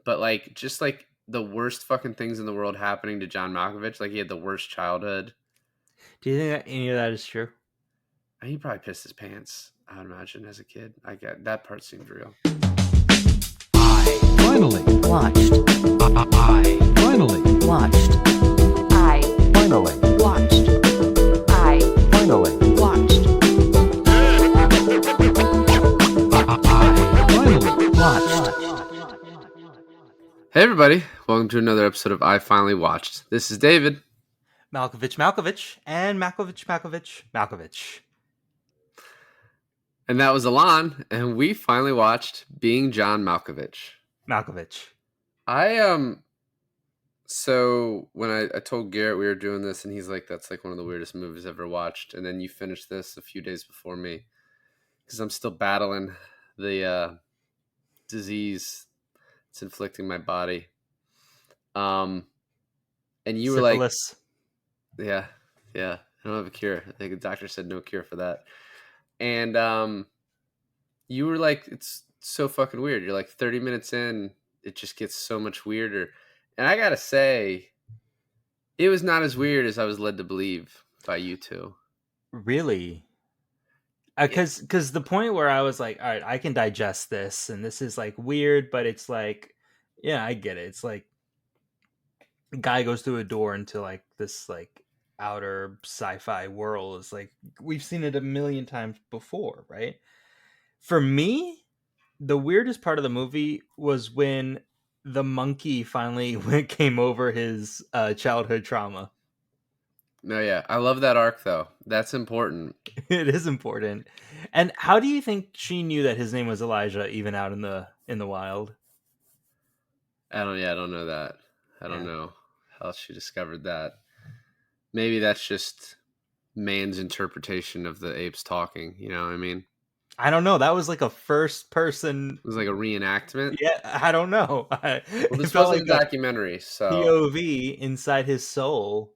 but like just like the worst fucking things in the world happening to John Malkovich. Like he had the worst childhood. Do you think that any of that is true? And he probably pissed his pants, I would imagine, as a kid. I get that part seems real. I finally Watched. I finally Watched. I finally watched. I finally watched. I finally Watched. Hey everybody, welcome to another episode of I Finally Watched. This is David. Malkovich, and Malkovich. And that was Alon, and we finally watched Being John Malkovich. Malkovich. So when I told Garrett we were doing this, and he's like, that's like one of the weirdest movies I've ever watched. And then you finished this a few days before me, because I'm still battling the disease that's inflicting my body. And you were like, Syphilis. yeah, I don't have a cure. I think the doctor said no cure for that. And you were like, it's so fucking weird. You're like 30 minutes in, it just gets so much weirder. And I gotta say, it was not as weird as I was led to believe by you two. Really? Because the point where I was like, all right, I can digest this, and this is like weird, but it's like, yeah, I get it. It's like a guy goes through a door into like this like outer sci-fi world. It's like we've seen it a million times before, right? For me, the weirdest part of the movie was when the monkey finally came over his childhood trauma. No, yeah. I love that arc though. That's important. It is important. And how do you think she knew that his name was Elijah even out in the wild? I don't know that. I don't Yeah. know how she discovered that. Maybe that's just man's interpretation of the apes talking, you know what I mean? I don't know. That was like a first person. It was like a reenactment. Yeah, I don't know. Well, It this felt wasn't like a a documentary, so POV inside his soul.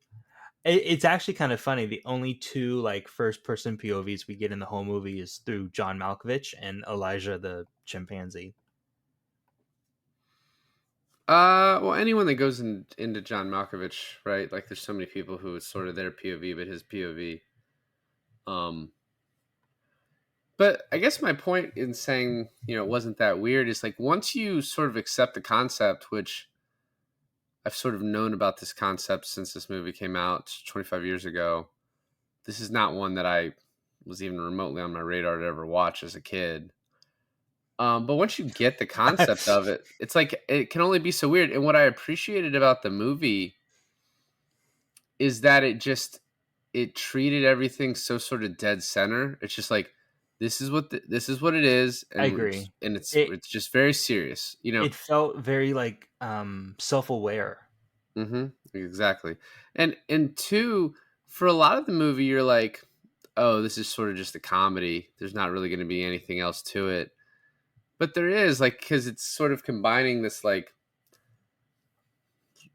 It's actually kind of funny. The only two like first person POVs we get in the whole movie is through John Malkovich and Elijah the chimpanzee. well, anyone that goes into John Malkovich, right? Like, there's so many people who it's sort of their POV, but his POV. But I guess my point in saying, it wasn't that weird is like once you sort of accept the concept, which I've sort of known about this concept since this movie came out 25 years ago. This is not one that I was even remotely on my radar to ever watch as a kid. But once you get the concept of it, it's like it can only be so weird. And what I appreciated about the movie is that it treated everything so sort of dead center. It's just like this is what it is, I and agree. it's just very serious, It felt very like self-aware. Exactly. And two, for a lot of the movie, you're like, oh, this is sort of just a comedy. There's not really going to be anything else to it. But there is, like, because it's sort of combining this, like,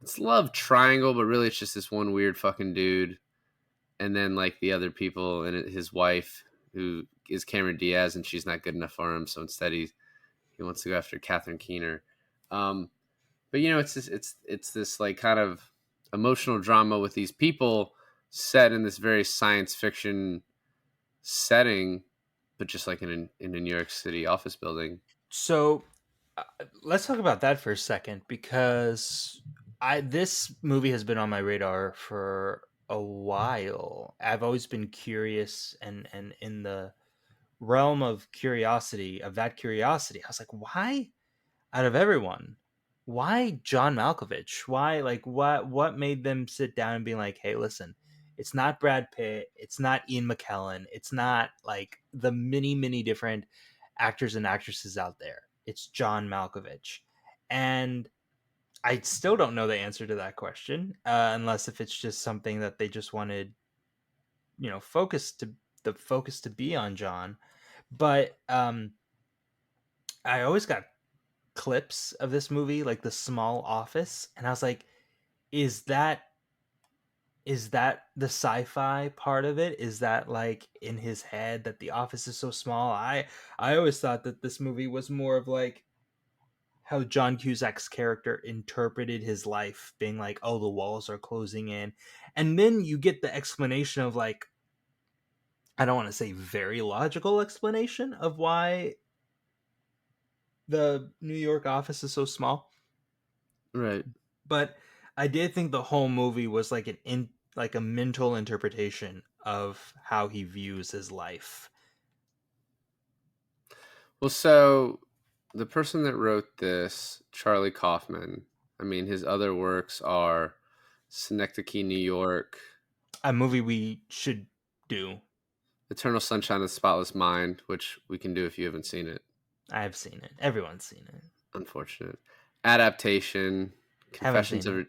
it's love triangle, but really it's just this one weird fucking dude. And then, like, the other people and his wife, who is Cameron Diaz, and she's not good enough for him. So instead he wants to go after Catherine Keener. But, it's this, like, kind of emotional drama with these people set in this very science fiction setting, but just like in a New York City office building. So let's talk about that for a second because this movie has been on my radar for a while. I've always been curious and in the realm of curiosity, I was like, why out of everyone? Why John Malkovich? Why like what made them sit down and be like, hey, listen, it's not Brad Pitt, it's not Ian McKellen, it's not like the many different actors and actresses out there. It's John Malkovich. And I still don't know the answer to that question, unless if it's just something that they just wanted, the focus to be on John. But I always got clips of this movie, like the small office, and I was like, is that the sci-fi part of it? Is that like in his head that the office is so small? I always thought that this movie was more of like how John Cusack's character interpreted his life, being like, "Oh, the walls are closing in," and then you get the explanation of like, I don't want to say very logical explanation of why the New York office is so small, Right. but I did think the whole movie was like like a mental interpretation of how he views his life. Well, so the person that wrote this, Charlie Kaufman, I mean, his other works are Synecdoche, New York, A movie we should do. Eternal Sunshine of the Spotless Mind, which we can do if you haven't seen it. I've seen it. Everyone's seen it. Unfortunate. Adaptation, Haven't Confessions seen of it.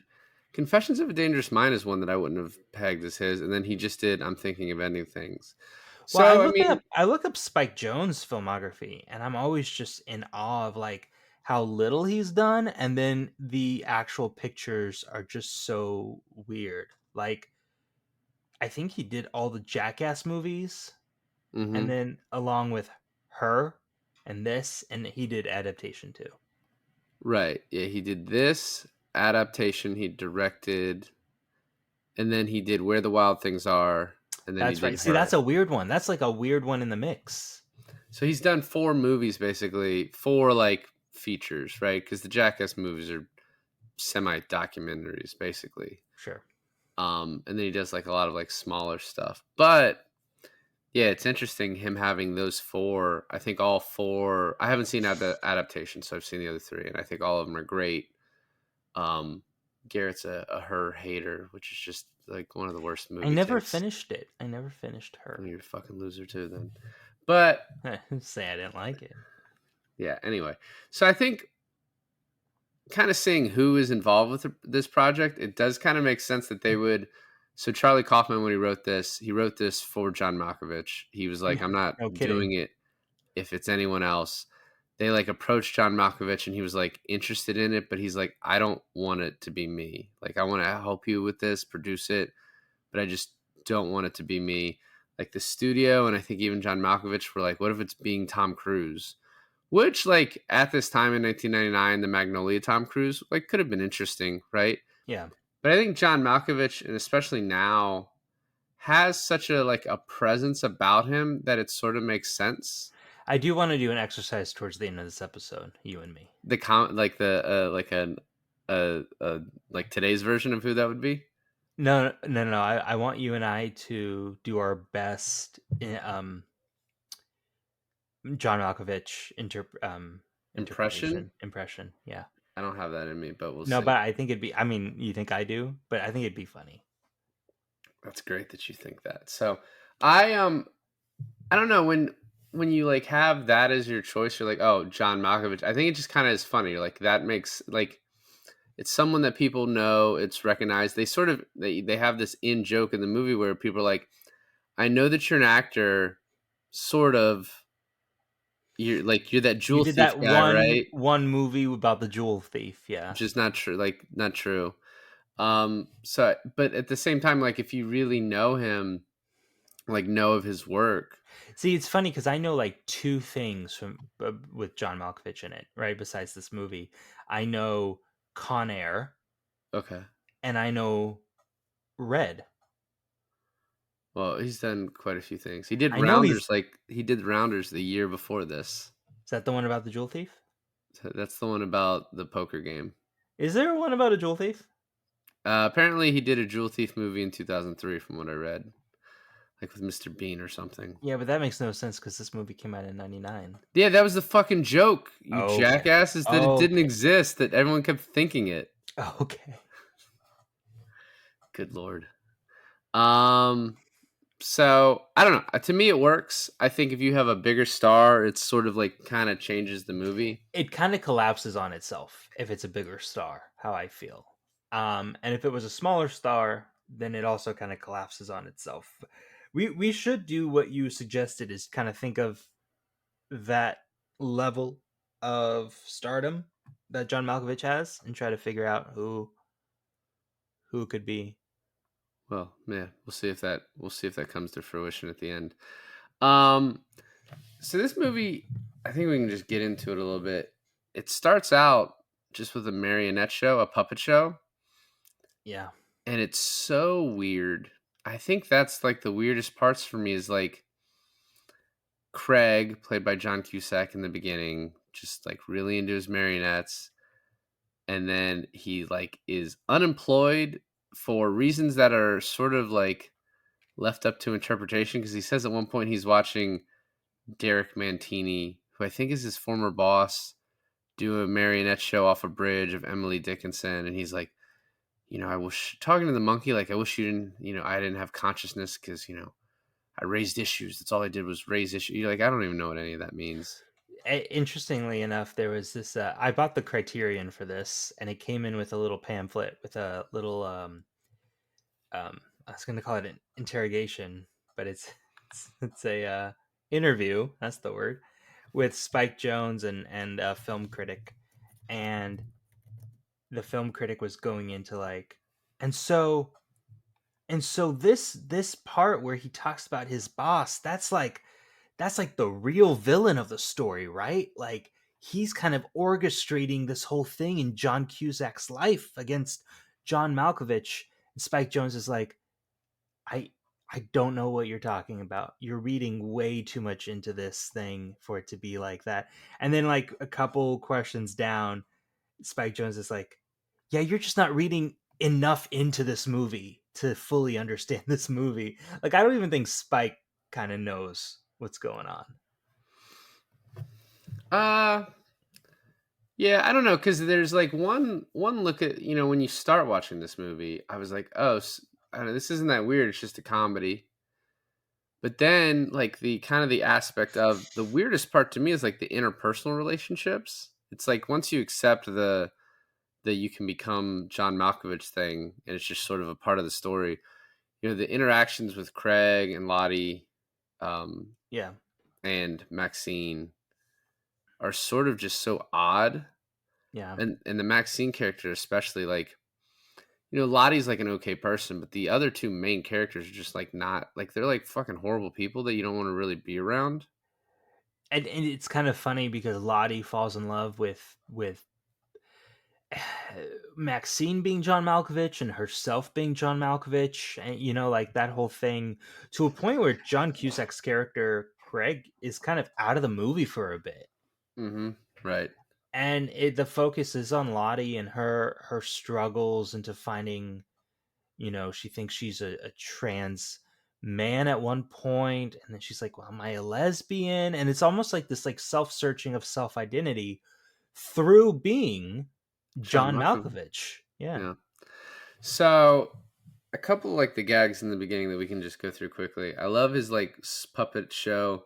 Confessions of a Dangerous Mind is one that I wouldn't have pegged as his, and then he just did I'm Thinking of Ending Things. Well, I So, I look mean, up I look up Spike Jones' filmography, and I'm always just in awe of like how little he's done, and then the actual pictures are just so weird. Like I think he did all the Jackass movies, and mhm. then along with Her and this, and he did Adaptation too. Right. Yeah, he did this adaptation, he directed, and then he did Where the Wild Things Are, and then he That's did right. See, that's Her. a weird one. That's like a weird one in the mix. So he's done 4 movies basically, 4 like features, right? Cuz the Jackass movies are semi-documentaries basically. Sure. And then he does like a lot of like smaller stuff. But yeah, it's interesting him having those 4. I think all 4. I haven't seen the adaptation, so I've seen the other 3, and I think all of them are great. Um, Garrett's a Her hater, which is just like one of the worst I movie never takes. finished it. I never finished Her. You're a fucking loser too, then. But Say I didn't like it. yeah, anyway. So I think kind of seeing who is involved with this project, it does kind of make sense that they would. So Charlie Kaufman, when he wrote this for John Malkovich. He was like, I'm not No kidding. doing it if it's anyone else. They like approached John Malkovich and he was like interested in it, but he's like, I don't want it to be me. Like, I want to help you with this, produce it, but I just don't want it to be me. Like the studio, and I think even John Malkovich were like, what if it's being Tom Cruise? Which, like, at this time in 1999, the Magnolia Tom Cruise, like, could have been interesting, right? Yeah. But I think John Malkovich, and especially now, has such a like a presence about him that it sort of makes sense. I do want to do an exercise towards the end of this episode, you and me. Like the like today's version of who that would be. No. I want you and I to do our best John Malkovich Impression. impression. Yeah. I don't have that in me, but we'll No, see. but I think it'd be. I mean, you think I do, but I think it'd be funny. That's great that you think that. So I don't know, when you like have that as your choice, you're like, oh, John Malkovich. I think it just kind of is funny. Like that makes like it's someone that people know, it's recognized. They sort of they have this in joke in the movie where people are like, I know that you're an actor, sort of. You're that You jewel did thief that guy, right? one movie about the jewel thief, yeah. Which is not true. Like not true. So but at the same time, like if you really know him, like know of his work. See, it's funny because I know like two things from with John Malkovich in it, right? Besides this movie, I know Con Air Okay. and I know Red. Well, he's done quite a few things. He did I know he's. Rounders, like he did Rounders the year before this. Is that the one about the jewel thief? So that's the one about the poker game. Is there one about a jewel thief? Apparently, he did a Jewel Thief movie in 2003, from what I read, like with Mr. Bean or something. Yeah, but that makes no sense because this movie came out in '99. Yeah, that was the fucking joke, you Okay. jackasses, that it didn't exist, that everyone kept thinking it. Okay. Good lord. So I don't know. To me, it works. I think if you have a bigger star, it's sort of like kind of changes the movie. It kind of collapses on itself if it's a bigger star, how I feel. And if it was a smaller star, then it also kind of collapses on itself. We should do what you suggested, is kind of think of that level of stardom that John Malkovich has and try to figure out who could be. Well, yeah, we'll see if that comes to fruition at the end. So this movie, I think we can just get into it a little bit. it starts out just with a marionette show, a puppet show, Yeah. and it's so weird. I think that's like the weirdest parts for me is like Craig, played by John Cusack in the beginning, just like really into his marionettes, and then he like is unemployed for reasons that are sort of like left up to interpretation because he says at one point he's watching Derek Mantini, who I think is his former boss, do a marionette show off a bridge of Emily Dickinson, and he's like, I wish talking to the monkey, like I wish you didn't, I didn't have consciousness because I raised issues. That's all I did was raise issues. You're like, I don't even know what any of that means. Interestingly enough, there was this. I bought the Criterion for this, and it came in with a little pamphlet with a little. I was going to call it an interrogation, but it's a interview. That's the word, with Spike Jonze and a film critic, and the film critic was going into like, and so this part where he talks about his boss, that's like the real villain of the story, right? Like he's kind of orchestrating this whole thing in John Cusack's life against John Malkovich. And Spike Jonze is like, I I don't know what you're talking about. You're reading way too much into this thing for it to be like that. And then like a couple questions down, Spike Jonze is like, "Yeah, you're just not reading enough into this movie to fully understand this movie." Like I don't even think Spike kind of knows what's going on. Uh yeah, I don't know because there's like one look at when you start watching this movie, I was like, oh, I don't know, this isn't that weird. It's just a comedy. But then like the kind of the aspect of the weirdest part to me is like the interpersonal relationships. It's like once you accept the that you can become John Malkovich thing, and it's just sort of a part of the story. The interactions with Craig and Lottie, um, Yeah. and Maxine are sort of just so odd, Yeah. and the Maxine character especially, like Lottie's like an okay person, but the other two main characters are just like not like they're like fucking horrible people that you don't want to really be around. And it's kind of funny because Lottie falls in love with Maxine being John Malkovich and herself being John Malkovich, and like that whole thing to a point where John Cusack's character Craig is kind of out of the movie for a bit, Mm-hmm. Right. and the focus is on Lottie and her struggles into finding, she thinks she's a trans man at one point, and then she's like, well, am I a lesbian? And it's almost like this like self-searching of self-identity through being John John Malkovich. Malkovich. Yeah. Yeah. So a couple like the gags in the beginning that we can just go through quickly. I love his like puppet show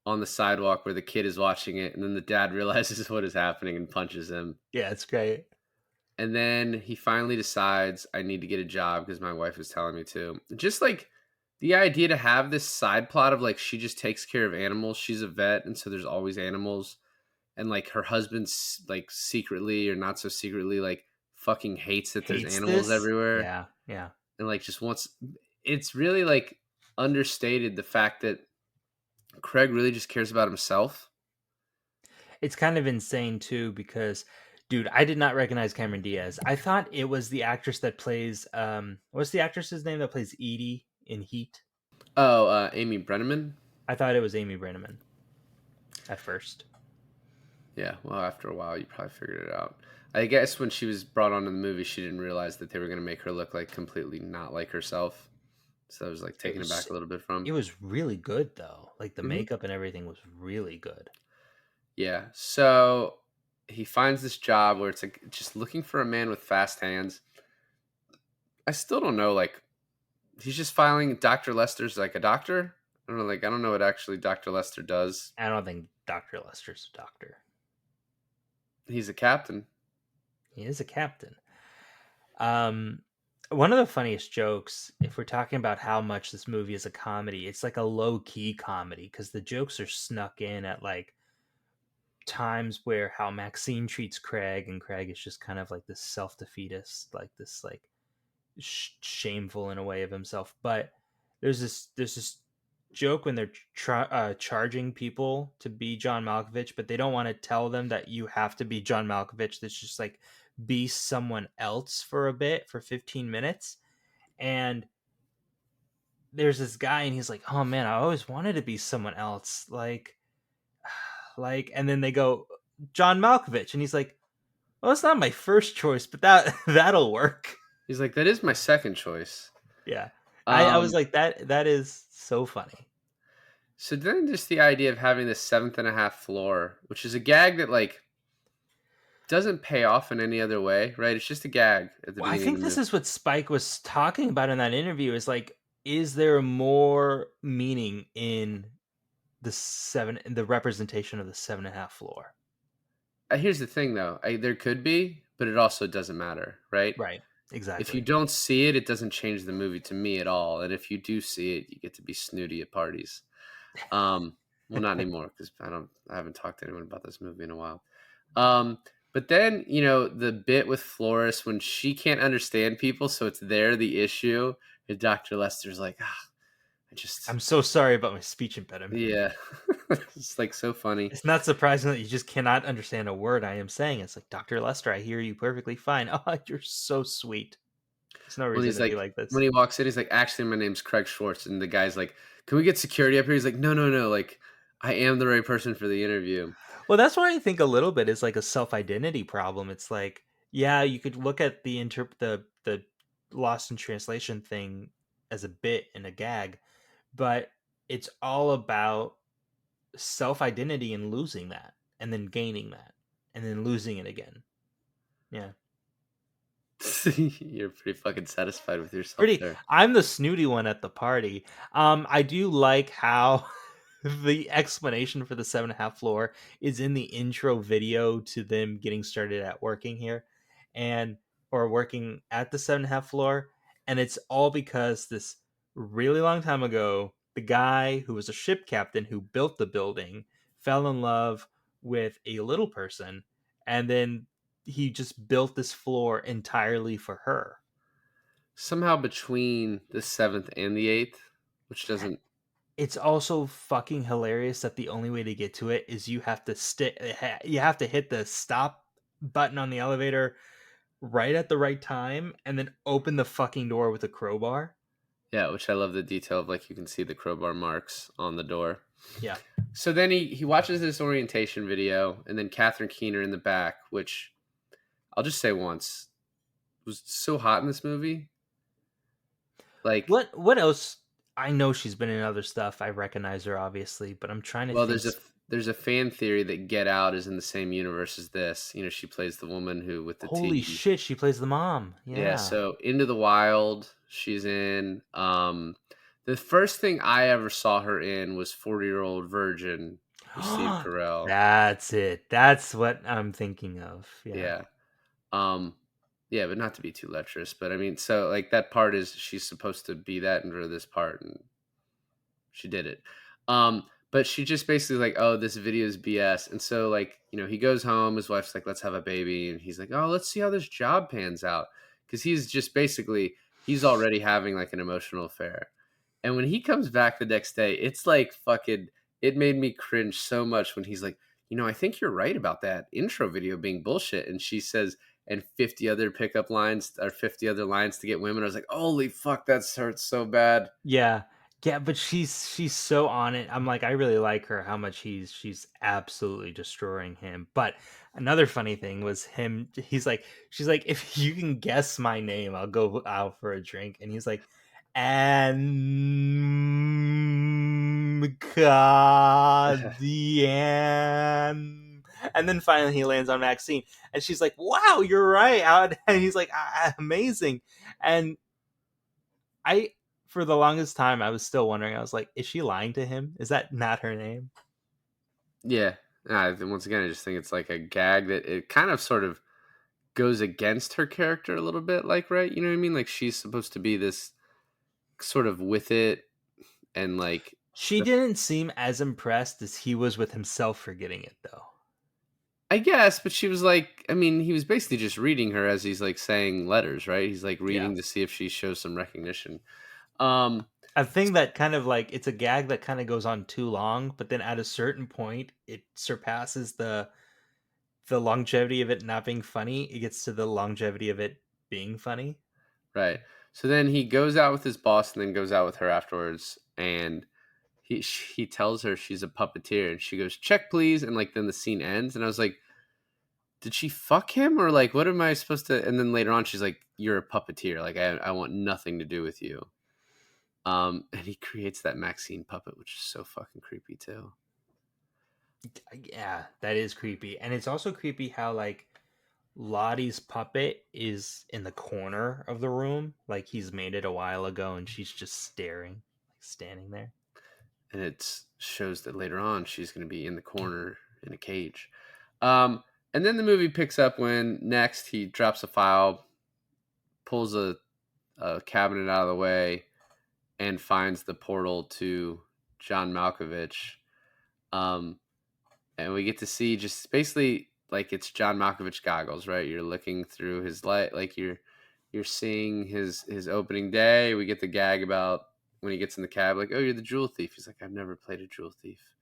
on the sidewalk where the kid is watching it, and then the dad realizes what is happening and punches him. Yeah, it's great. And then he finally decides, I need to get a job because my wife is telling me to. Just like the idea to have this side plot of like she just takes care of animals. She's a vet, and so there's always animals. And like her husband's like secretly or not so secretly like fucking hates that there's Hates animals this. everywhere. Yeah, yeah. And like just wants it's really like understated the fact that Craig really just cares about himself. It's kind of insane too because, dude, I did not recognize Cameron Diaz. I thought it was the actress that plays what's the actress's name that plays Edie in Heat? Oh, Amy Brenneman. I thought it was Amy Brenneman at first. Yeah, well, after a while, you probably figured it out. I guess when she was brought onto the movie, she didn't realize that they were going to make her look like completely not like herself. So I was like It taken aback was a little bit from. it was really good though. Like the Mhm. makeup and everything was really good. Yeah. So he finds this job where it's like just looking for a man with fast hands. I still don't know. Like he's just filing. Dr. Lester's like a doctor. I don't know. Like I don't know what actually Dr. Lester does. I don't think Dr. Lester's a doctor. He's a captain. He is a captain. Um, one of the funniest jokes, if we're talking about how much this movie is a comedy, it's like a low key comedy because the jokes are snuck in at like times where how Maxine treats Craig, and Craig is just kind of like this self defeatist, like this like shameful in a way of himself. But there's this joke when they're charging people to be John Malkovich, but they don't want to tell them that you have to be John Malkovich. That's just like be someone else for a bit for 15 minutes. And there's this guy, and he's like, "Oh man, I always wanted to be someone else." And then they go, "John Malkovich," and he's like, "Well, it's not my first choice, but that'll work." He's like, that is my second choice. Yeah, I was Um, like, that is so funny. so then just the idea of having this seventh and a half floor, which is a gag that like doesn't pay off in any other way, right? It's just a gag at the Well, I beginning of think the this movie. is what Spike was talking about in that interview. Is like, is there more meaning in the representation of the 7.5 floor? Here's the thing, though. There could be, but it also doesn't matter, right? Right, If you exactly. don't see it, it doesn't change the movie to me at all. And if you do see it, you get to be snooty at parties. Um, well, not anymore because I haven't talked to anyone about this movie in a while. Um, but then the bit with Florence when she can't understand people, so it's there the issue. And Dr. Lester's like, I just I'm so sorry about my speech impediment. yeah, it's like so funny. It's not surprising that you just cannot understand a word I am saying. It's like, Dr. Lester, I hear you perfectly fine. Oh, you're so sweet. There's no Well, reason he's to be like, like when this. he walks in, he's like, actually, my name's Craig Schwartz. And the guy's like, can we get security up here? He's like, no, no, no. Like, I am the right person for the interview. Well, that's why I think a little bit is like a self-identity problem. It's like, yeah, you could look at the lost in translation thing as a bit and a gag, but it's all about self-identity and losing that and then gaining that and then losing it again. Yeah. You're pretty fucking satisfied with yourself Pretty there. I'm the snooty one at the party. I do like how the explanation for the 7.5 floor is in the intro video to them getting started at working here and or working at the 7.5 floor. And it's all because this really long time ago, the guy who was a ship captain who built the building fell in love with a little person, and then he just built this floor entirely for her. Somehow between the seventh and the eighth, which doesn't, It's also fucking hilarious that the only way to get to it is you have to hit the stop button on the elevator right at the right time and then open the fucking door with a crowbar. yeah, which I love the detail of like you can see the crowbar marks on the door. Yeah. So then he watches this orientation video, and then Catherine Keener in the back, which I'll just say once was so hot in this movie. Like, What else? I know she's been in other stuff. I recognize her obviously, but I'm trying to well, think. there's a fan theory that Get Out is in the same universe as this. She plays the woman who with the Holy T. shit, she plays the mom. Yeah, Yeah. so Into the Wild, she's in. The first thing I ever saw her in was 40-Year-Old Virgin with Steve Carell. That's it. That's what I'm thinking of. Yeah. Yeah. Um, yeah, but not to be too lecherous, but I mean, so like that part is she's supposed to be that under this part, and she did it. But she just basically like, oh, this video is BS. And so like, he goes home, his wife's like, let's have a baby. And he's like, oh, let's see how this job pans out. Cause he's just basically, he's already having like an emotional affair. And when he comes back the next day, it's like fucking, it made me cringe so much when he's like, I think you're right about that intro video being bullshit. And she says, and 50 other pickup lines or 50 other lines to get women. I was like, holy fuck, that hurts so bad. Yeah. Yeah, but she's so on it. I'm like, I really like her, how much she's absolutely destroying him. But another funny thing was him, she's like, if you can guess my name, I'll go out for a drink. And he's like, and and then finally he lands on Maxine. And she's like, wow, you're right. And he's like, amazing. And I for the longest time I was still wondering. I was like, is she lying to him? Is that not her name? Yeah. Once again, I just think it's like a gag that it kind of sort of goes against her character a little bit. Like, right? You know what I mean? Like she's supposed to be this sort of with it and like She the, didn't seem as impressed as he was with himself for getting it, though. I guess, but she was like, I mean, he was basically just reading her as he's like saying letters, right? He's like Yeah. reading to see if she shows some recognition. Um, a thing that kind of like it's a gag that kind of goes on too long, but then at a certain point it surpasses the longevity of it not being funny. It gets to the longevity of it being funny. Right. So then he goes out with his boss and then goes out with her afterwards, and he tells her she's a puppeteer, and she goes, "Check, please." And like then the scene ends, and I was like, did she fuck him or like what am I supposed to? And then later on, she's like, "You're a puppeteer. Like I want nothing to do with you." And he creates that Maxine puppet, which is so fucking creepy too. Yeah, that is creepy. And it's also creepy how like Lottie's puppet is in the corner of the room, like he's made it a while ago and she's just staring, like standing there. And it shows that later on she's going to be in the corner in a cage. And then the movie picks up when next he drops a file, pulls a cabinet out of the way, and finds the portal to John Malkovich. And we get to see just basically like it's John Malkovich goggles, right? You're looking through his light, like you're seeing his opening day. We get the gag about when he gets in the cab, like, "Oh, you're the jewel thief." He's like, "I've never played a jewel thief."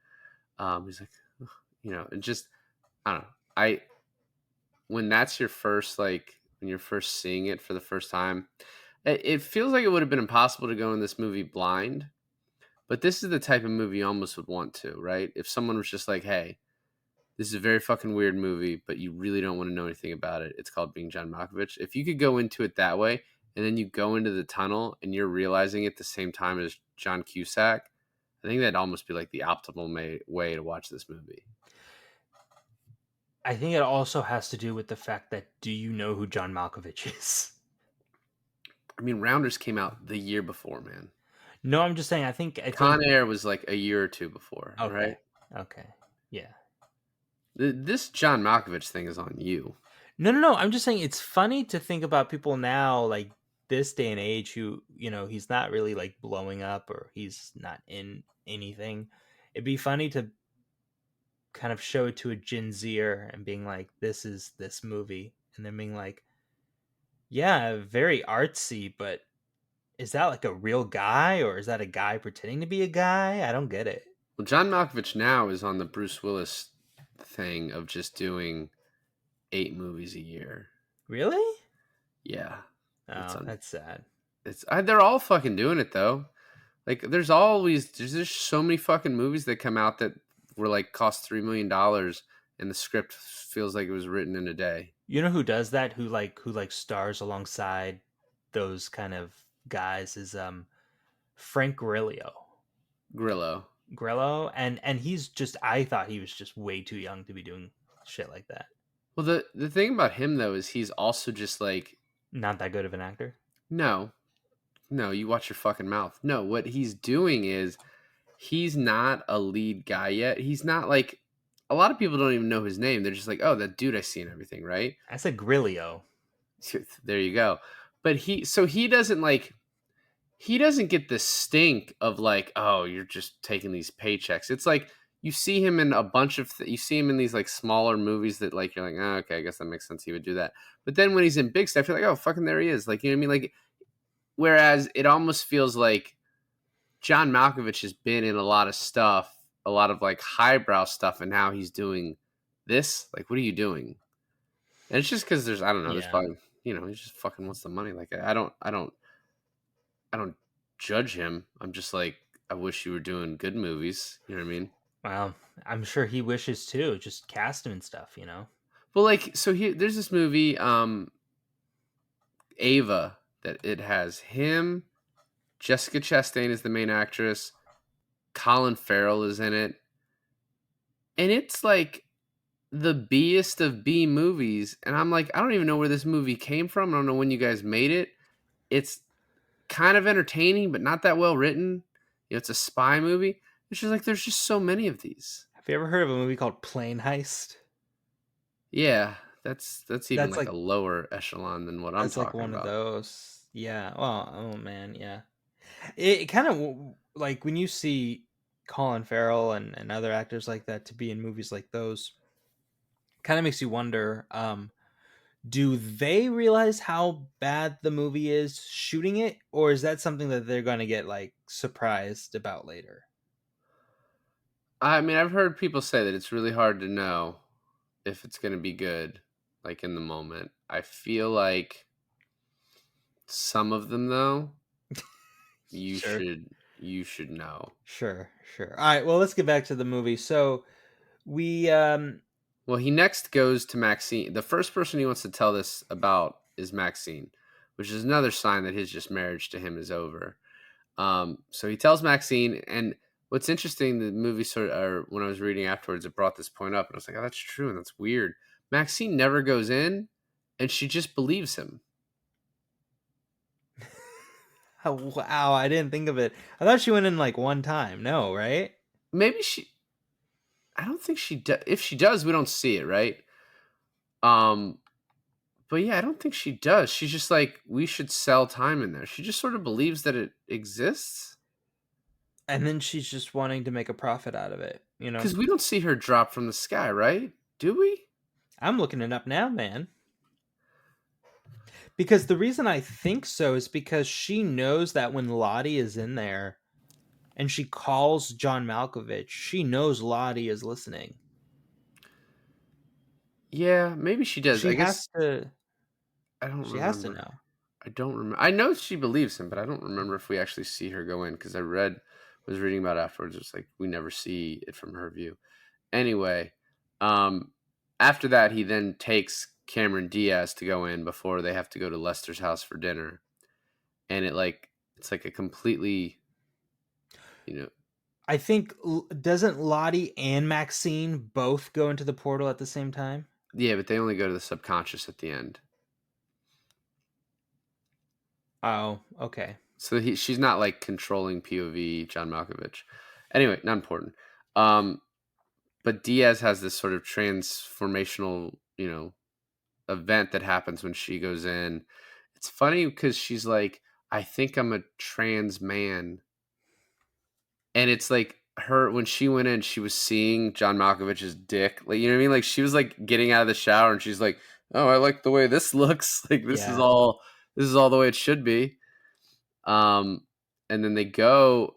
He's like, "Ugh," and just I don't know. I when that's your first like when you're first seeing it for the first time, it feels like it would have been impossible to go in this movie blind. But this is the type of movie you almost would want to, right? If someone was just like, "Hey, this is a very fucking weird movie, but you really don't want to know anything about it. It's called Being John Malkovich." If you could go into it that way, and then you go into the tunnel and you're realizing it at the same time as John Cusack, I think that'd almost be like the optimal way to watch this movie. I think it also has to do with the fact that do you know who John Malkovich is? I mean, Rounders came out the year before, man. No, I'm just saying I think Con Air was like a year or two before, okay. right? Okay. Yeah. This John Malkovich thing is on you. No. I'm just saying it's funny to think about people now, like this day and age, who he's not really like blowing up or he's not in anything. It'd be funny to kind of show it to a Gen Zer and being like, "This is this movie," and then being like, "Yeah, very artsy, but is that like a real guy or is that a guy pretending to be a guy? I don't get it." Well, John Malkovich now is on the Bruce Willis thing of just doing 8 movies a year. Really? Yeah. Oh, that's sad. They're all fucking doing it though. Like there's just so many fucking movies that come out that were like cost $3 million and the script feels like it was written in a day. You know who does that? Who stars alongside those kind of guys is Frank Grillo. Grillo, and he's just I thought he was just way too young to be doing shit like that. Well, the thing about him though is he's also just like Not that good of an actor. no, you watch your fucking mouth. No, what he's doing is he's not a lead guy yet. He's not like a lot of people don't even know his name. They're just like, "Oh, that dude I see and everything," right? I said Grillo. There you go. But he doesn't get the stink of like, "Oh, you're just taking these paychecks." It's like you see him in a bunch of you see him in these like smaller movies that like you're like, "Oh, okay, I guess that makes sense. He would do that." But then when he's in big stuff, you're like, "Oh, fucking there he is." Like, you know what I mean? Like whereas it almost feels like John Malkovich has been in a lot of stuff, a lot of like highbrow stuff, and now he's doing this. Like, what are you doing? And it's just because I don't know, there's Yeah. probably he just fucking wants the money. Like I don't judge him. I'm just like, I wish you were doing good movies. You know what I mean? Well, I'm sure he wishes too. Just cast him and stuff, Well, like, so there's this movie, Ava, that it has him, Jessica Chastain is the main actress, Colin Farrell is in it, and it's like the Best of B movies, and I'm like, I don't even know where this movie came from. I don't know when you guys made it. It's kind of entertaining, but not that well written. It's a spy movie. It's just like there's just so many of these. Have you ever heard of a movie called Plane Heist? Yeah, that's even That's like like a lower echelon than what I'm that's like talking one of about. those. Yeah. Well, oh man, yeah. It kind of like when you see Colin Farrell and other actors like that to be in movies like those, kind of makes you wonder. do they realize how bad the movie is shooting it, or is that something that they're going to get like surprised about later? I mean, I've heard people say that it's really hard to know if it's going to be good, like in the moment. I feel like some of them, though, you Sure. should you should know. Sure, sure. All right, well, let's get back to the movie. So we Well, he next goes to Maxine. The first person he wants to tell this about is Maxine, which is another sign that his just marriage to him is over. So he tells Maxine, and what's interesting, the movie sort of, or when I was reading afterwards, it brought this point up, and I was like, oh, that's true, and that's weird. Maxine never goes in, and she just believes him. oh, wow, I didn't think of it. I thought she went in like one time. No, right? Maybe she. I don't think she does. If she does, we don't see it, right? Um, but yeah, I don't think she does. She's just like, we should sell time in there. She just sort of believes that it exists And then she's just wanting to make a profit out of it, you know? because we don't see her drop from the sky, right? Do we? I'm looking it up now, man. Because the reason I think so is because she knows that when Lottie is in there and she calls John Malkovich, she knows Lottie is listening. Yeah, maybe she does. I She guess has to I don't she has to remember. know. I don't remember. I know she believes him, but I don't remember if we actually see her go in because was reading about it afterwards. It's like we never see it from her view. Anyway, um, after that, he then takes Cameron Diaz to go in before they have to go to Lester's house for dinner, and it's like a completely, you know, I think doesn't Lottie and Maxine both go into the portal at the same time? yeah, but they only go to the subconscious at the end. Oh, okay. So she's not like controlling POV John Malkovich. Anyway, not important. Um, but Diaz has this sort of transformational, event that happens when she goes in. It's funny because she's like, I think I'm a trans man. And it's like her when she went in, she was seeing John Malkovich's dick. Like, you know what I mean? Like she was like getting out of the shower and she's like, oh, I like the way this looks. Like Yeah. this is all the way it should be. Um, and then they go.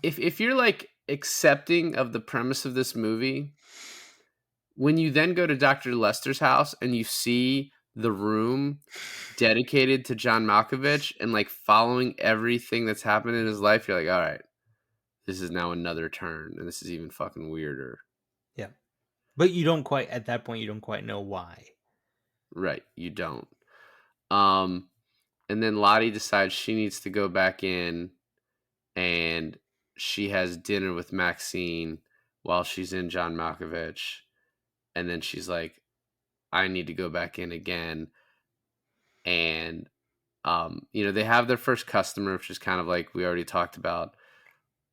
If you're like accepting of the premise of this movie, when you then go to Dr. Lester's house and you see the room dedicated to John Malkovich and like following everything that's happened in his life, you're like, all right, this is now another turn, and this is even fucking weirder. Yeah. But you don't quite at that point you don't quite know why. Right, you don't. Um, and then Lottie decides she needs to go back in, and she has dinner with Maxine while she's in John Malkovich, and then she's like, I need to go back in again, and they have their first customer, which is kind of like we already talked about.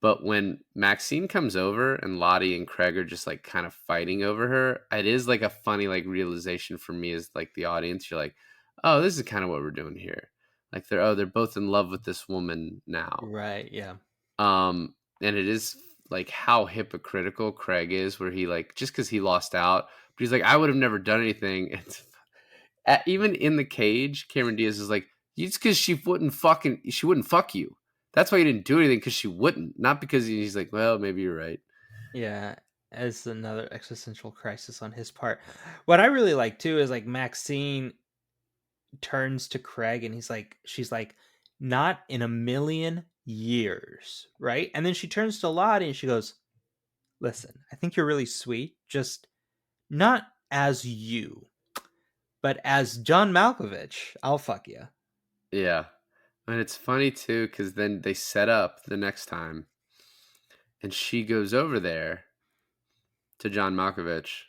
But when Maxine comes over and Lottie and Craig are just like kind of fighting over her, it is like a funny like realization for me as like the audience. You're like, oh, this is kind of what we're doing here. Like they're both in love with this woman now. Right, yeah. And it is like how hypocritical Craig is, where he like just because he lost out, but he's like, I would have never done anything. Even in the cage, Cameron Diaz is like, it's because she wouldn't fuck you. That's why he didn't do anything, because she wouldn't, not because he's like, well, maybe you're right. Yeah, as another existential crisis on his part. What I really like too is like Maxine turns to Craig and she's like, not in a million years, right? And then she turns to Lottie and she goes, listen, I think you're really sweet, just not as you, but as John Malkovich, I'll fuck you. Yeah. And it's funny too, because then they set up the next time, and she goes over there to John Malkovich,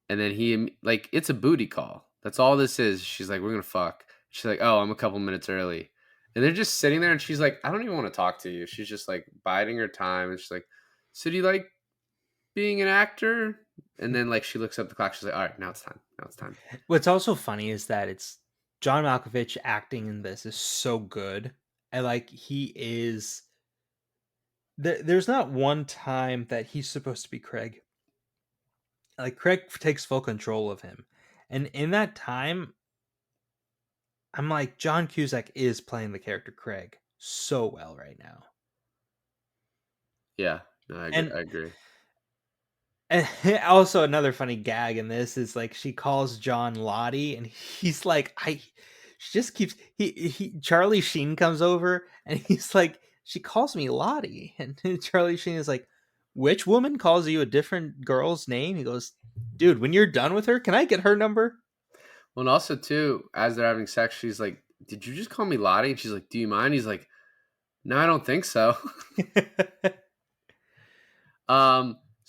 and then like, it's a booty call. That's all this is. She's like, we're gonna fuck. She's like, oh, I'm a couple minutes early. And they're just sitting there, and she's like, I don't even want to talk to you. She's just like biding her time, and she's like, so do you like being an actor? And then like she looks up the clock. She's like, all right, now it's time. Now it's time. What's also funny is that it's John Malkovich acting in this is so good. And like he is there's not one time that he's supposed to be Craig. Like Craig takes full control of him. And in that time, I'm like, John Cusack is playing the character Craig so well right now. Yeah, no, And I agree. And also another funny gag in this is like she calls John Lottie, and he's like, she just keeps he Charlie Sheen comes over and he's like, she calls me Lottie, and Charlie Sheen is like, which woman calls you a different girl's name? He goes, dude, when you're done with her, can I get her number? Well, and also too, as they're having sex, she's like, "Did you just call me Lottie?" And she's like, "Do you mind?" He's like, "No, I don't think so."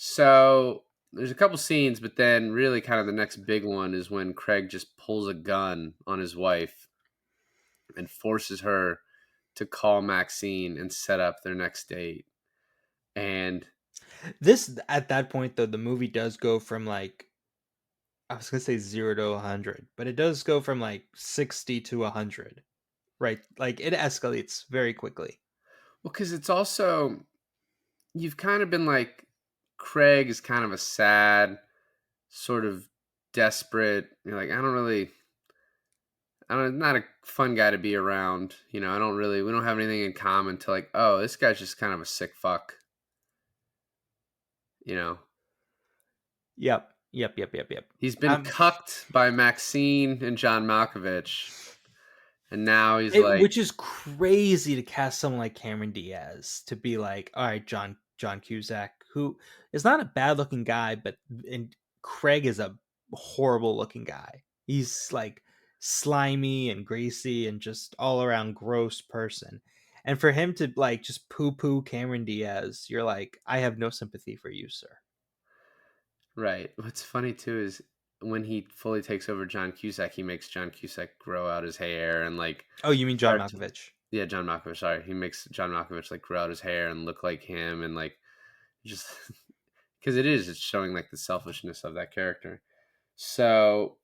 So there's a couple scenes, but then really kind of the next big one is when Craig just pulls a gun on his wife and forces her to call Maxine and set up their next date. And This at that point though, the movie does go from like, I was gonna say 0 to 100, but it does go from like 60 to 100. Right. Like it escalates very quickly. well, because it's also, you've kind of been like, Craig is kind of a sad, sort of desperate. You're like, I don't, not a fun guy to be around. You know, we don't have anything in common to like, oh, this guy's just kind of a sick fuck. You know, Yep. Yep. he's been Um, cucked by Maxine and John Malkovich, and now he's like, which is crazy to cast someone like Cameron Diaz to be like, all right, John Cusack, who is not a bad looking guy, but and Craig is a horrible looking guy. He's like slimy and greasy and just all around gross person. And for him to like just poo poo Cameron Diaz, you're like, I have no sympathy for you, sir. right. What's funny too is when he fully takes over John Cusack, he makes John Cusack grow out his hair and like Oh, you mean John start. Malkovich? Yeah, John Malkovich. Sorry, he makes John Malkovich like grow out his hair and look like him, and like just because it's showing like the selfishness of that character. So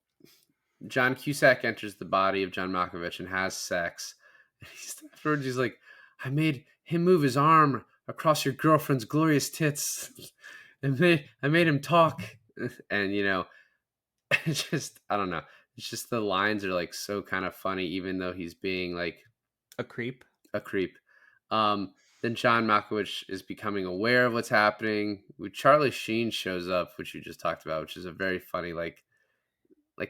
John Cusack enters the body of John Malkovich and has sex. And afterwards, he's like, "I made him move his arm across your girlfriend's glorious tits, and I made him talk." And you know, it's just, I don't know. It's just the lines are like so kind of funny, even though he's being like A creep? a creep. Then John Malkovich is becoming aware of what's happening. Charlie Sheen shows up, which you just talked about, which is a very funny, like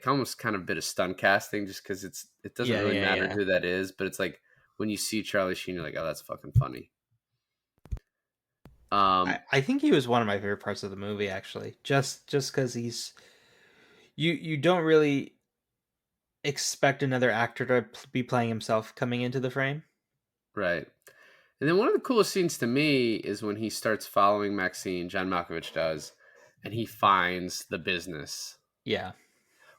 almost kind of bit of stunt casting, just because it doesn't really matter Yeah. who that is, but it's like when you see Charlie Sheen, you're like, oh, that's fucking funny. I think he was one of my favorite parts of the movie, actually. Just because he's you don't really expect another actor to be playing himself coming into the frame. Right. And then one of the coolest scenes to me is when he starts following Maxine, John Malkovich does, and he finds the business. Yeah.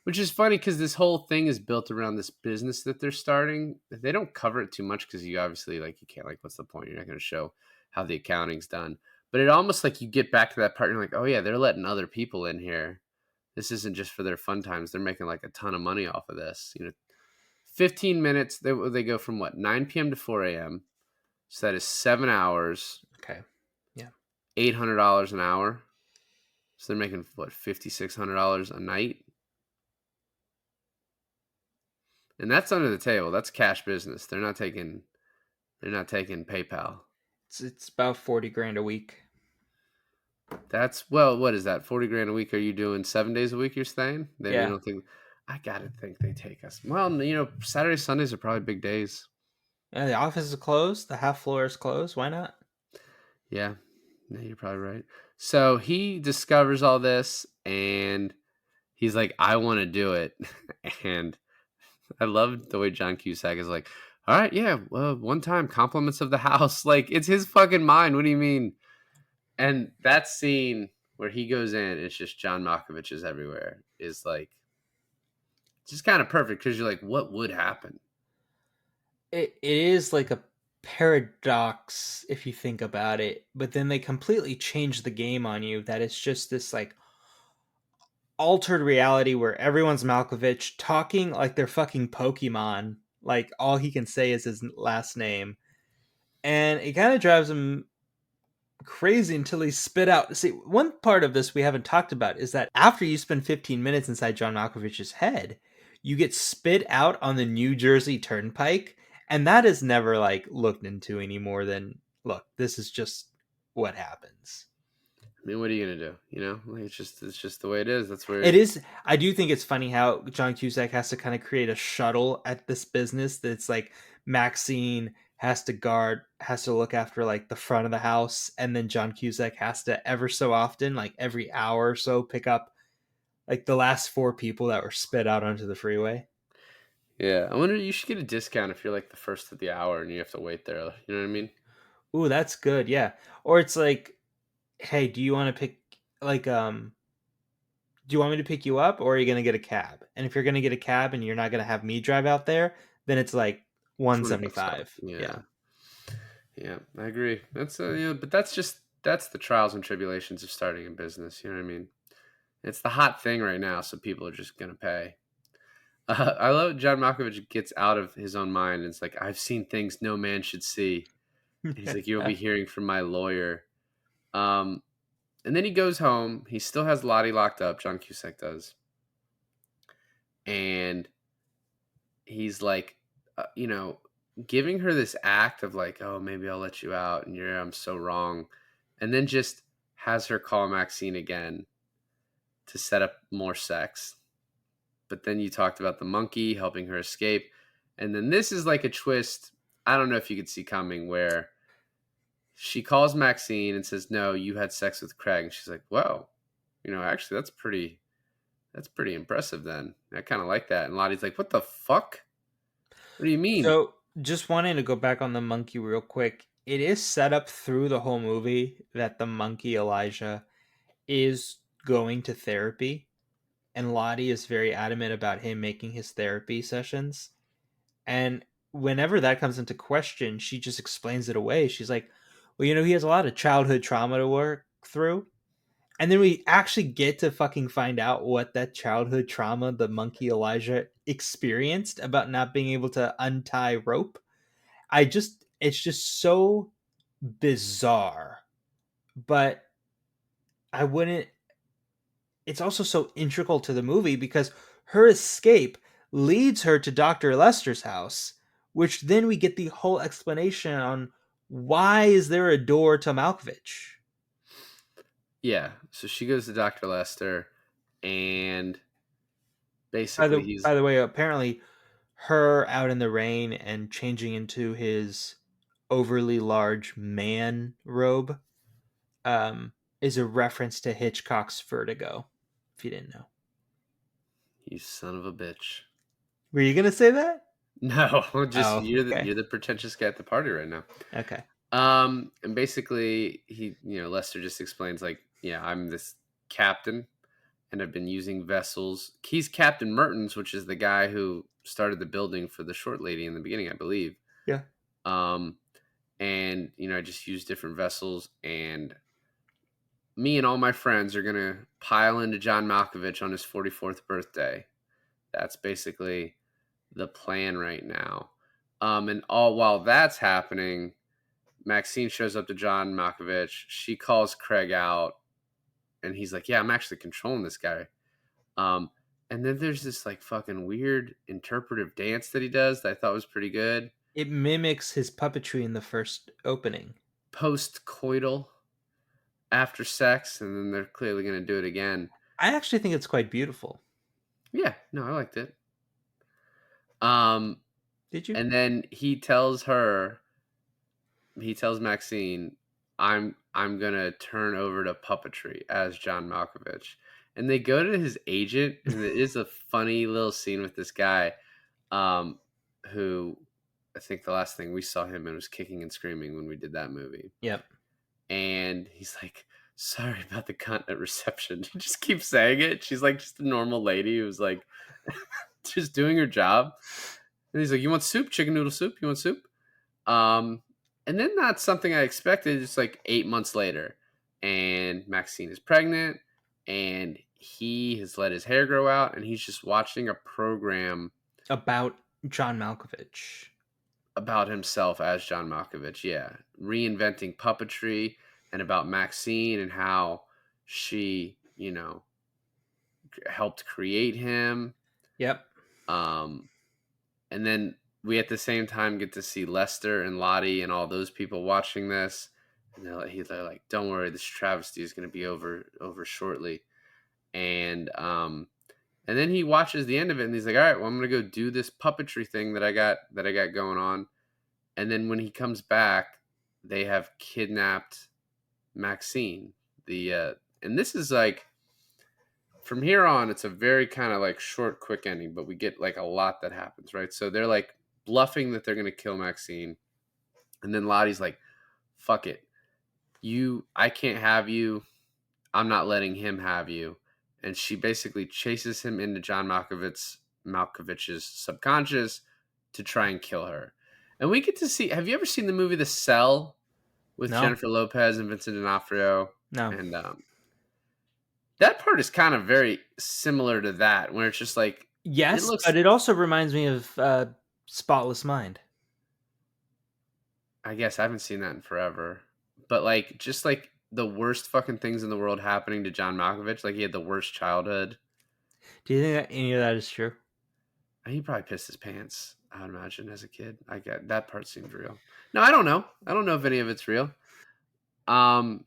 Which is funny because this whole thing is built around this business that they're starting. They don't cover it too much because you obviously, like, you can't, like, what's the point? You're not going to show how the accounting's done. But it almost like you get back to that part and you're like, oh yeah, they're letting other people in here. This isn't just for their fun times. They're making like a ton of money off of this. You know, 15 minutes, they go from what, 9 p.m. to 4 a.m. So that is 7 hours, Okay. Yeah. $800 an hour. So they're making what, $5,600 a night? And that's under the table. That's cash business. They're not taking PayPal. It's about 40 grand a week. That's, well, what is that? 40 grand a week. Are you doing 7 days a week you're staying? Then you Yeah. don't think, I gotta think they take us. Well, you know, Saturdays, Sundays are probably big days. And the office is closed. The half floor is closed. Why not? Yeah. No, you're probably right. So he discovers all this and he's like, I want to do it. And I love the way John Cusack is like, all right, yeah, well, one time, compliments of the house. Like, it's his fucking mind. What do you mean? And that scene where he goes in, it's just John Malkovich is everywhere, is like, just kind of perfect because you're like, what would happen? It is like a paradox if you think about it, but then they completely change the game on you that it's just this like altered reality where everyone's Malkovich talking like they're fucking Pokemon. Like all he can say is his last name. And it kind of drives him crazy until he spit out. See, one part of this we haven't talked about is that after you spend 15 minutes inside John Malkovich's head, you get spit out on the New Jersey Turnpike, and that is never like looked into any more than look, this is just what happens. I mean, what are you gonna do? You know, like it's just the way it is. That's It where. is. I do think it's funny how John Cusack has to kind of create a shuttle at this business that's like Maxine has to look after like the front of the house, and then John Cusack has to ever so often, like every hour or so, pick up like the last four people that were spit out onto the freeway. Yeah, I wonder. You should get a discount if you're like the first of the hour and you have to wait there. You know what I mean? Ooh, that's good. Yeah. Or it's like, hey, do you want to pick like do you want me to pick you up or are you going to get a cab? And if you're going to get a cab and you're not going to have me drive out there, then it's like $20 off. 175. Yeah, Yeah. yeah, I agree. That's yeah, but that's the trials and tribulations of starting a business. You know what I mean? It's the hot thing right now, so people are just gonna pay. I love John Malkovich gets out of his own mind and it's like, I've seen things no man should see. And he's like, you'll be hearing from my lawyer. Um, and then he goes home. He still has Lottie locked up. John Cusack does, and he's like, you know, giving her this act of like, oh, maybe I'll let you out, and I'm so wrong, and then just has her call Maxine again to set up more sex. But then you talked about the monkey helping her escape. And then this is like a twist. I don't know if you could see coming where she calls Maxine and says, no, you had sex with Craig. And she's like, whoa, actually that's pretty impressive then. I kind of like that. And Lottie's like, what the fuck? What do you mean? So, just wanting to go back on the monkey real quick. It is set up through the whole movie that the monkey Elijah is going to therapy, and Lottie is very adamant about him making his therapy sessions. And whenever that comes into question, she just explains it away. She's like, well, he has a lot of childhood trauma to work through. And then we actually get to fucking find out what that childhood trauma the monkey Elijah experienced about not being able to untie rope. It's just so bizarre. But I wouldn't, it's also so integral to the movie because her escape leads her to Dr. Lester's house, which then we get the whole explanation on why is there a door to Malkovich. Yeah. So she goes to Dr. Lester and By basically the he's by the way, apparently her out in the rain and changing into his overly large man robe um, is a reference to Hitchcock's Vertigo. If you didn't know, you son of a bitch. were you gonna say that? No, just Oh, okay, you're the pretentious guy at the party right now. okay. And basically Lester just explains like, yeah, I'm this captain and I've been using vessels. He's Captain Mertens, which is the guy who started the building for the short lady in the beginning, I believe. Yeah. Um, and I just use different vessels, and me and all my friends are gonna pile into John Malkovich on his 44th birthday. That's basically the plan right now. And all while that's happening, Maxine shows up to John Malkovich. She calls Craig out, and he's like, "Yeah, I'm actually controlling this guy." Um, and then there's this like fucking weird interpretive dance that he does that I thought was pretty good. It mimics his puppetry in the first opening. Post coital, after sex, and then they're clearly going to do it again. I actually think it's quite beautiful. Yeah, no, I liked it. Um, Did you? and then he tells Maxine, I'm gonna turn over to puppetry as John Malkovich. And they go to his agent, and it is a funny little scene with this guy, who I think the last thing we saw him in was kicking and screaming when we did that movie. Yep. And he's like, sorry about the cunt at reception. He just keeps saying it. She's like just a normal lady who's like just doing her job. And he's like, you want soup? Chicken noodle soup? You want soup? And then that's something I expected. It's like 8 months later, and Maxine is pregnant, and he has let his hair grow out, and he's just watching a program About John Malkovich. about himself as John Malkovich. Yeah, reinventing puppetry. and about Maxine and how she, helped create him. Yep. Um, and then we at the same time get to see Lester and Lottie and all those people watching this, and they're like, "Don't worry, this travesty is going to be over shortly." And then he watches the end of it, and he's like, "All right, well, I'm going to go do this puppetry thing that I got going on." And then when he comes back, they have kidnapped Maxine. And this is like, from here on, it's a very kind of like short, quick ending, but we get like a lot that happens, right? So they're like bluffing that they're going to kill Maxine. And then Lottie's like, fuck it. I can't have you. I'm not letting him have you. And she basically chases him into John Malkovich's subconscious to try and kill her. And we get to see, have you ever seen the movie The Cell with No. Jennifer Lopez and Vincent D'Onofrio? No. And that part is kind of very similar to that, where it's just like, Yes, but it also reminds me of Spotless Mind. I guess I haven't seen that in forever, but like, just like the worst fucking things in the world happening to John Malkovich. Like, he had the worst childhood. Do you think that any of that is true? He probably pissed his pants, I would imagine, as a kid. I get that part seems real. No, I don't know. I don't know if any of it's real.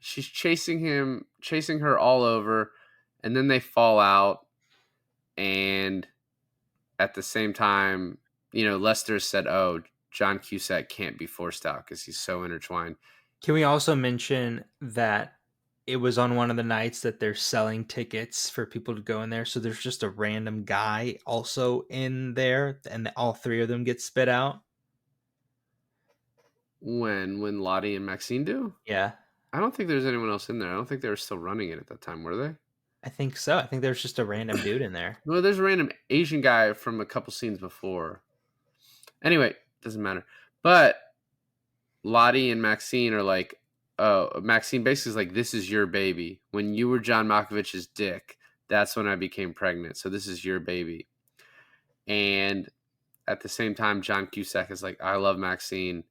She's chasing her all over, and then they fall out, and at the same time, Lester said, "Oh, John Cusack can't be forced out because he's so intertwined." Can we also mention that it was on one of the nights that they're selling tickets for people to go in there? So there's just a random guy also in there, and all three of them get spit out. When Lottie and Maxine do? Yeah, I don't think there's anyone else in there. I don't think they were still running it at that time, were they? I think so. I think there's just a random dude in there. Well, there's a random Asian guy from a couple scenes before. Anyway, doesn't matter. But Lottie and Maxine are like, oh, Maxine basically is like, this is your baby. When you were John Malkovich's dick, that's when I became pregnant. So this is your baby. And at the same time, John Cusack is like, I love Maxine.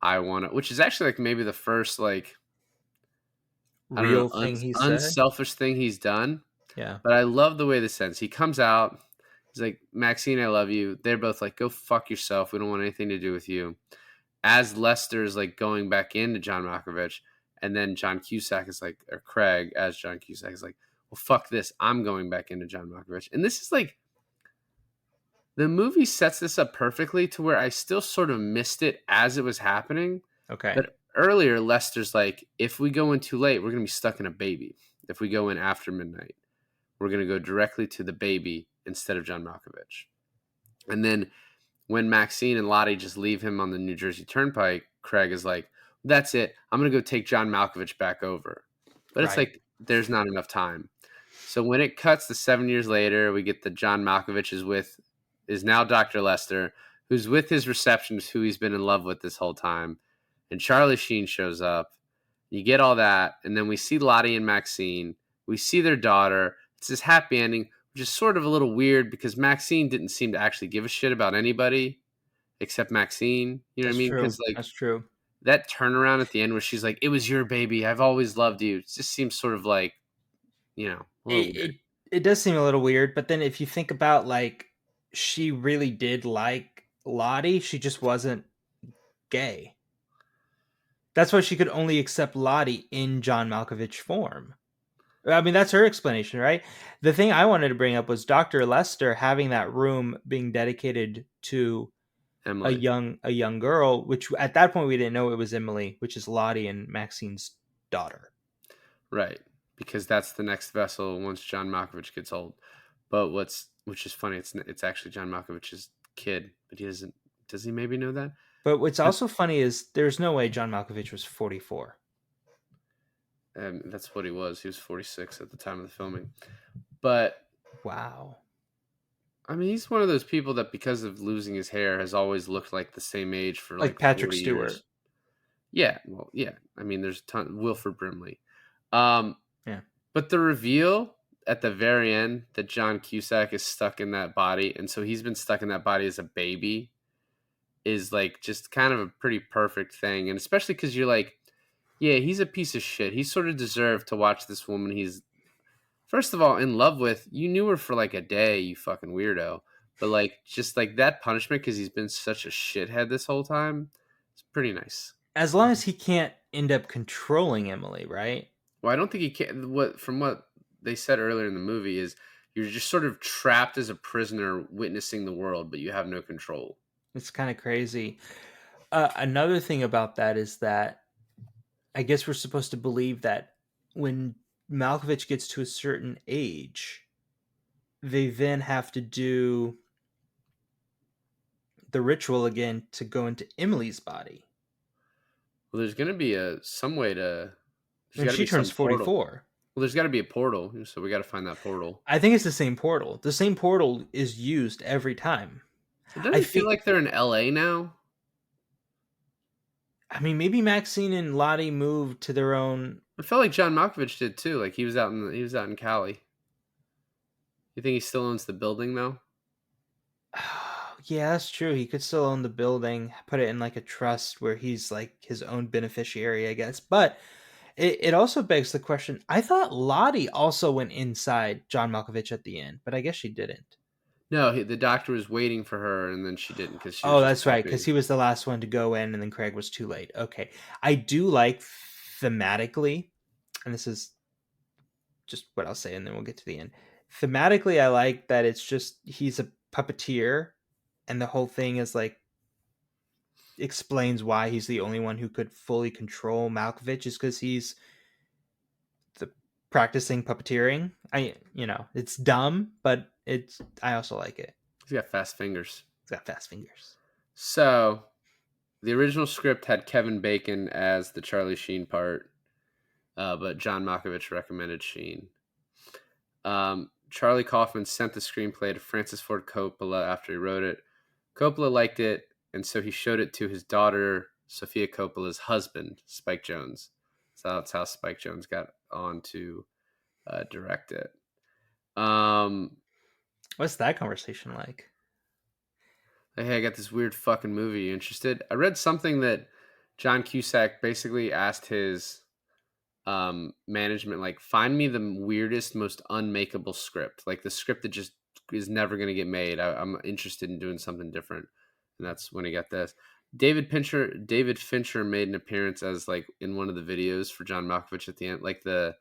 I want to, which is actually like maybe the first like, I don't Real know, thing he said. unselfish thing he's done. Yeah. But I love the way this ends. He comes out. He's like, Maxine, I love you. They're both like, go fuck yourself. We don't want anything to do with you. As Lester's like going back into John Malkovich, and then John Cusack is like, or Craig as John Cusack is like, well, fuck this. I'm going back into John Malkovich. And this is like, the movie sets this up perfectly to where I still sort of missed it as it was happening. Okay. But earlier, Lester's like, if we go in too late, we're going to be stuck in a baby. If we go in after midnight, we're going to go directly to the baby instead of John Malkovich. And then when Maxine and Lottie just leave him on the New Jersey Turnpike, Craig is like, that's it. I'm going to go take John Malkovich back over. But it's Right. like, there's not enough time. So when it cuts to 7 years later, we get the John Malkovich is now Dr. Lester, who's with his receptionist, who he's been in love with this whole time. And Charlie Sheen shows up. You get all that. And then we see Lottie and Maxine. We see their daughter. It's this happy ending, which is sort of a little weird because Maxine didn't seem to actually give a shit about anybody except Maxine. You know what I mean? Because like, That's true. that turnaround at the end where she's like, it was your baby. I've always loved you. It just seems sort of like, a little weird. It does seem a little weird, but then if you think about like she really did like Lottie, she just wasn't gay. That's why she could only accept Lottie in John Malkovich form. I mean, that's her explanation, right? The thing I wanted to bring up was Dr. Lester having that room being dedicated to Emily. a young girl, which at that point we didn't know it was Emily, which is Lottie and Maxine's daughter. Right. Because that's the next vessel once John Malkovich gets old. But which is funny, it's actually John Malkovich's kid, but does he maybe know that? But what's also funny is there's no way John Malkovich was 44. That's what he was. He was 46 at the time of the filming. But Wow. I mean, he's one of those people that because of losing his hair has always looked like the same age for Like like Patrick 40 Stewart. years. Yeah, well, yeah. I mean, there's Wilford Brimley. Yeah. But the reveal at the very end that John Cusack is stuck in that body, and so he's been stuck in that body as a baby, is like just kind of a pretty perfect thing. And especially because you're like, Yeah, he's a piece of shit. He sort of deserved to watch this woman he's first of all in love with. You knew her for like a day, you fucking weirdo. But like just like that punishment because he's been such a shithead this whole time. It's pretty nice. As long as he can't end up controlling Emily, right? Well, I don't think he can. What from what they said earlier in the movie is you're just sort of trapped as a prisoner, witnessing the world, but you have no control. It's kind of crazy. Another thing about that is that I guess we're supposed to believe that when Malkovich gets to a certain age, they then have to do the ritual again to go into Emily's body Well, there's gonna be a some way to. There's when got to she be turns some portal. 44. Well, there's got to be a portal, so we got to find that portal. I think it's the same portal. The same portal is used every time. It I doesn't feel think. like they're in L.A. now. I mean, maybe Maxine and Lottie moved to their own. It felt like John Malkovich did too. Like he was out in Cali. You think he still owns the building though? Yeah, that's true. He could still own the building, put it in like a trust where he's like his own beneficiary, I guess. But it also begs the question. I thought Lottie also went inside John Malkovich at the end, but I guess she didn't. No, the doctor was waiting for her, and then she didn't because she was Oh, just that's right, because happy. he was the last one to go in, and then Craig was too late. Okay, I do like thematically, and this is just what I'll say, and then we'll get to the end. Thematically, I like that it's just he's a puppeteer, and the whole thing is like explains why he's the only one who could fully control Malkovich is because he's the practicing puppeteering. It's dumb, but I also like it. He's got fast fingers. He's got fast fingers. So the original script had Kevin Bacon as the Charlie Sheen part, but John Malkovich recommended Sheen. Charlie Kaufman sent the screenplay to Francis Ford Coppola after he wrote it. Coppola liked it, and so he showed it to his daughter, Sofia Coppola's husband, Spike Jonze. So that's how Spike Jonze got on to direct it. What's that conversation like? Hey, I got this weird fucking movie. You interested? I read something that John Cusack basically asked his management, like, find me the weirdest, most unmakeable script, like the script that just is never going to get made. I'm interested in doing something different, and that's when he got this. David Fincher made an appearance as like in one of the videos for John Malkovich at the end, like the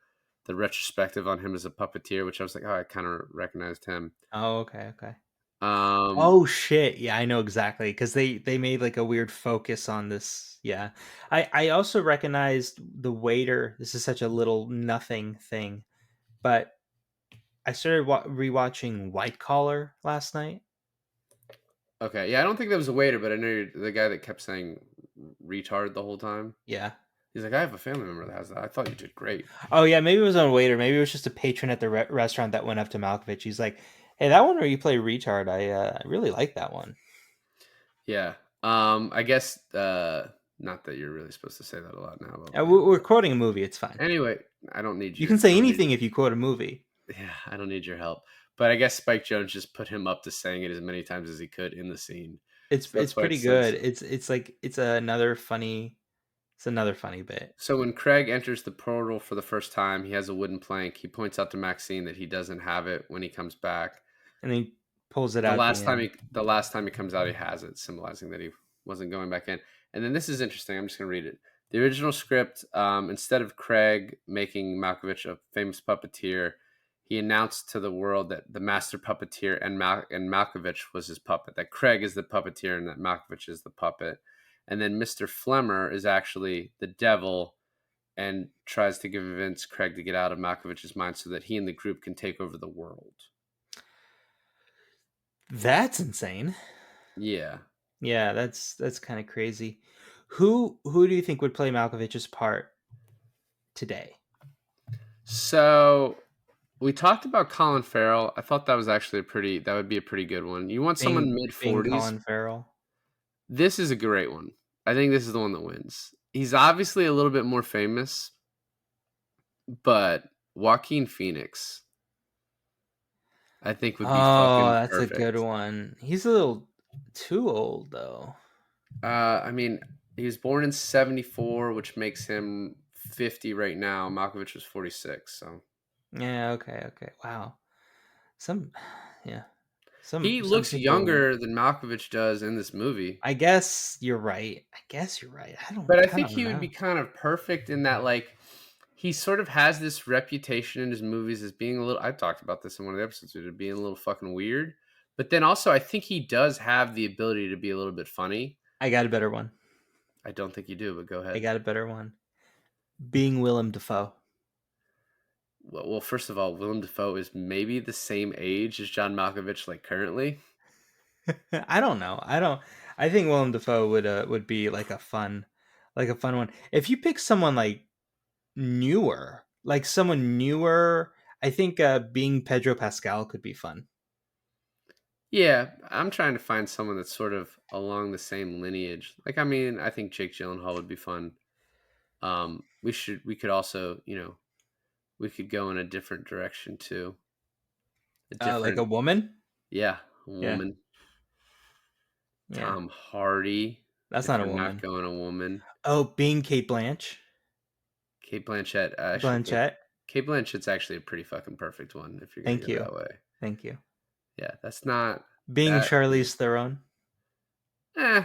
retrospective on him as a puppeteer, which I was like, oh, I kind of recognized him. Oh, okay. Um, Oh shit! Yeah, I know exactly because they made like a weird focus on this. Yeah, I also recognized the waiter. This is such a little nothing thing, but I started rewatching White Collar last night. okay, yeah, I don't think that was a waiter, but I know you're the guy that kept saying retard the whole time. Yeah. He's like, I have a family member that has that. I thought you did great. Oh yeah, maybe it was on a waiter. Maybe it was just a patron at the restaurant that went up to Malkovich. He's like, "Hey, that one where you play retard, I really like that one." Yeah. I guess not that you're really supposed to say that a lot now. We're quoting a movie. It's fine. Anyway, I don't need You can say I don't anything if you quote a movie. yeah, I don't need your help. But I guess Spike Jones just put him up to saying it as many times as he could in the scene. So It's that's why pretty it's sense. good. It's like it's another funny bit. So when Craig enters the portal for the first time, he has a wooden plank. He points out to Maxine that he doesn't have it when he comes back. And then he pulls it out. The last time he comes out, he has it, symbolizing that he wasn't going back in. And then this is interesting. I'm just going to read it. The original script, instead of Craig making Malkovich a famous puppeteer, he announced to the world that the master puppeteer and Malkovich was his puppet. That Craig is the puppeteer and that Malkovich is the puppet. And then Mr. Flemmer is actually the devil and tries to convince Craig to get out of Malkovich's mind so that he and the group can take over the world. That's insane. Yeah. Yeah, that's kind of crazy. Who do you think would play Malkovich's part today? So we talked about Colin Farrell. I thought that was actually that would be a pretty good one. You want someone mid Being 40s? Colin Farrell. This is a great one. I think this is the one that wins. He's obviously a little bit more famous, but Joaquin Phoenix, I think would be fucking That's perfect. a good one. He's a little too old though. I mean, he was born in 74, which makes him 50 right now. Malkovich was 46. So Yeah. Okay. Wow. Some. Yeah. he Some looks people. younger than Malkovich does in this movie. I guess you're right. But I I think don't he would know. be kind of perfect in that, like, he sort of has this reputation in his movies as being a little. I talked about this in one of the episodes, being a little fucking weird. But then also, I think he does have the ability to be a little bit funny. I got a better one. I don't think you do, but go I ahead. got a better one. Being Willem Dafoe. Well, first of all, Willem Dafoe is maybe the same age as John Malkovich, like currently. I don't know. I don't. I think Willem Dafoe would be like a fun one. If you pick someone like someone newer, I think being Pedro Pascal could be fun. Yeah, I'm trying to find someone that's sort of along the same lineage. Like, I mean, I think Jake Gyllenhaal would be fun. We could also, we could go in a different direction too. A Like a different, woman. yeah, a Yeah, woman. yeah. Tom Hardy. That's If not a we're not woman. going a woman, Oh, being Kate Blanche. Kate Blanchett. Actually, Blanchett. Kate Blanchett's actually a pretty fucking perfect one if you're gonna Thank go you. that way. Thank you. Yeah, that's not Being that. Charlize Theron. Eh,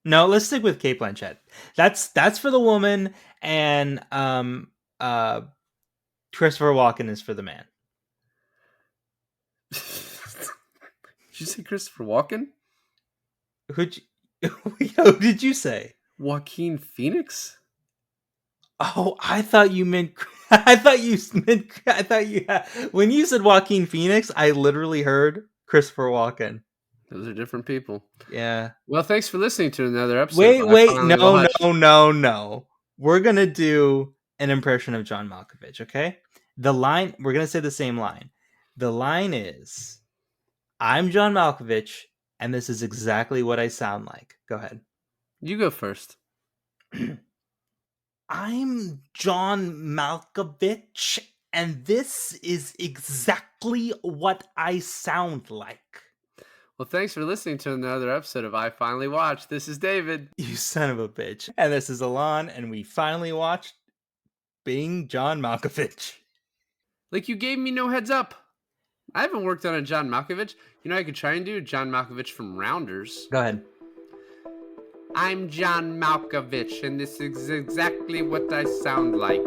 No, let's stick with Kate Blanchett. That's for the woman, and Christopher Walken is for the man. Did you say Christopher Walken? Who'd you, who did you say? Joaquin Phoenix? Oh, I thought you meant. I thought you meant. I thought you. When you said Joaquin Phoenix, I literally heard Christopher Walken. Those are different people. Yeah. Well, thanks for listening to another episode of I Wait. Finally No. Watched. No. We're gonna do an impression of John Malkovich. Okay. The line. We're gonna say the same line. The line is, "I'm John Malkovich, and this is exactly what I sound like." Go ahead. You go first. I'm John Malkovich, and this is exactly what I sound like. Well, thanks for listening to another episode of I Finally Watched. This is David. You son of a bitch. And this is Alon, and we finally watched Being John Malkovich. Like, you gave me no heads up. I haven't worked on a John Malkovich. You know, I could try and do John Malkovich from Rounders. Go ahead. I'm John Malkovich, and this is exactly what I sound like.